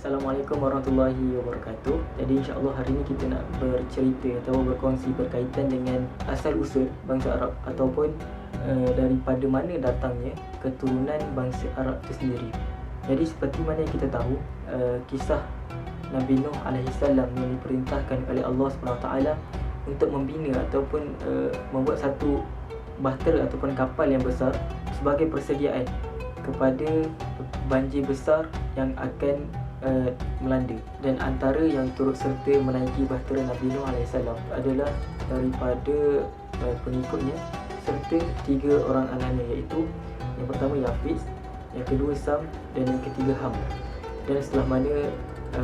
Assalamualaikum warahmatullahi wabarakatuh. Jadi insya-Allah hari ini kita nak bercerita atau berkongsi berkaitan dengan asal-usul bangsa Arab ataupun daripada mana datangnya keturunan bangsa Arab itu sendiri. Jadi seperti mana yang kita tahu, kisah Nabi Nuh alaihi salam yang diperintahkan oleh Allah SWT untuk membina ataupun membuat satu bahtera ataupun kapal yang besar sebagai persediaan kepada banjir besar yang akan melanda. Dan antara yang turut serta menaiki bahtera Nabi Nuh AS adalah daripada pengikutnya serta 3 orang anaknya, iaitu yang pertama Yafiz, yang kedua Sam, dan yang ketiga Ham. Dan setelah mana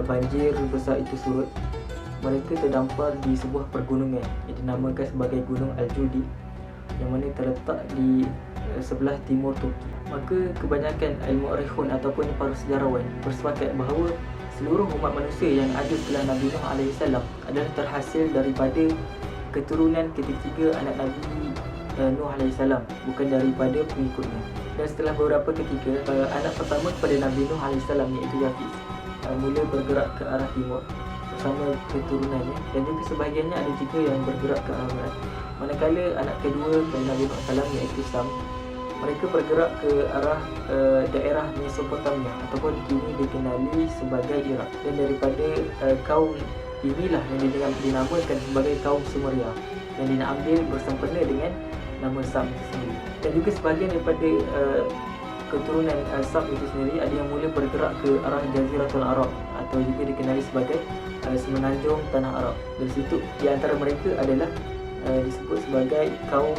banjir besar itu surut, mereka terdampar di sebuah pergunungan yang dinamakan sebagai Gunung Al-Judi, yang mana terletak di sebelah timur Turki. Maka kebanyakan al-mu'arrikhun ataupun para sejarawan bersepakat bahawa seluruh umat manusia yang ada setelah Nabi Nuh AS adalah terhasil daripada keturunan ketiga anak Nabi Nuh AS, bukan daripada pengikutnya. Dan setelah beberapa ketika, anak pertama kepada Nabi Nuh AS iaitu Yafiz mula bergerak ke arah timur bersama keturunannya, dan juga sebahagiannya ada juga yang bergerak ke arah barat. Manakala anak kedua kepada Nabi Nuh AS iaitu Sam, mereka bergerak ke arah daerah Mesopotamia ataupun kini dikenali sebagai Iraq. Dan daripada kaum inilah yang dinamakan sebagai kaum Sumeria, yang diambil bersempena dengan nama Sam itu sendiri. Dan juga sebahagian daripada keturunan Sam itu sendiri ada yang mula bergerak ke arah Jaziratul Arab atau juga dikenali sebagai semenanjung tanah Arab. Dari situ di antara mereka adalah disebut sebagai kaum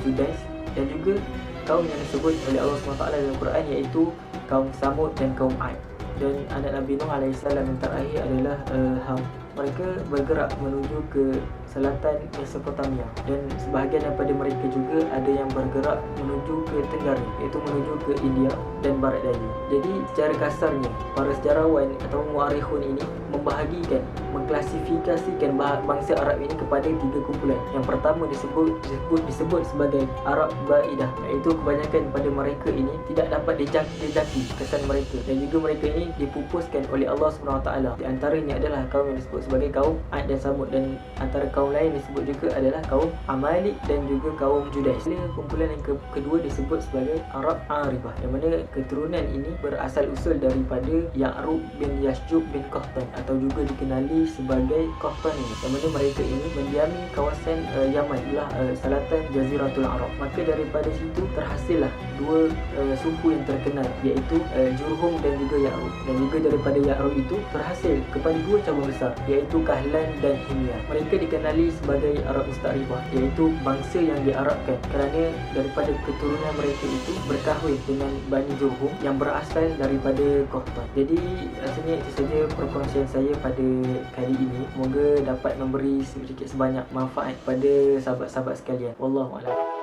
Judais, dan juga kaum yang disebut oleh Allah SWT dalam Quran iaitu kaum Samud dan kaum Ad. Dan anak Nabi Nuh AS yang terakhir adalah Ham. Mereka bergerak menuju ke selatan Mesopotamia, dan sebahagian daripada mereka juga ada yang bergerak menuju ke tenggara, iaitu menuju ke India dan Barat Daya. Jadi secara kasarnya para sejarawan atau mu'arrikhun ini membahagikan, mengklasifikasikan bangsa Arab ini kepada 3 kumpulan. Yang pertama disebut sebagai Arab Ba'idah, iaitu kebanyakan daripada mereka ini tidak dapat dijaki kesan mereka, dan juga mereka ini dipupuskan oleh Allah SWT. Di antaranya adalah kaum yang disebut sebagai kaum Ad dan Samud, dan antara kaum lain disebut juga adalah kaum Amalik dan juga kaum Judais. Kumpulan yang kedua disebut sebagai Arab Arifah, yang mana keturunan ini berasal usul daripada Ya'rub bin Yashjub bin Qahtan atau juga dikenali sebagai Qahtani, yang mana mereka ini mendiami kawasan Yaman, ialah selatan Jaziratul Arab. Maka daripada situ terhasillah 2 suku yang terkenal, iaitu Jurhum dan juga Ya'rub. Dan juga daripada Ya'rub itu terhasil kepada 2 cabang besar, iaitu Kahlan dan Himyar. Mereka dikenali sebagai Arab Musta'rifah, iaitu bangsa yang diarabkan kerana daripada keturunan mereka itu berkahwin dengan Bani Jurhum yang berasal daripada Qahtan. Jadi rasanya itu saja perkongsian saya pada kali ini. Semoga dapat memberi sedikit sebanyak manfaat pada sahabat-sahabat sekalian. Wallahualam.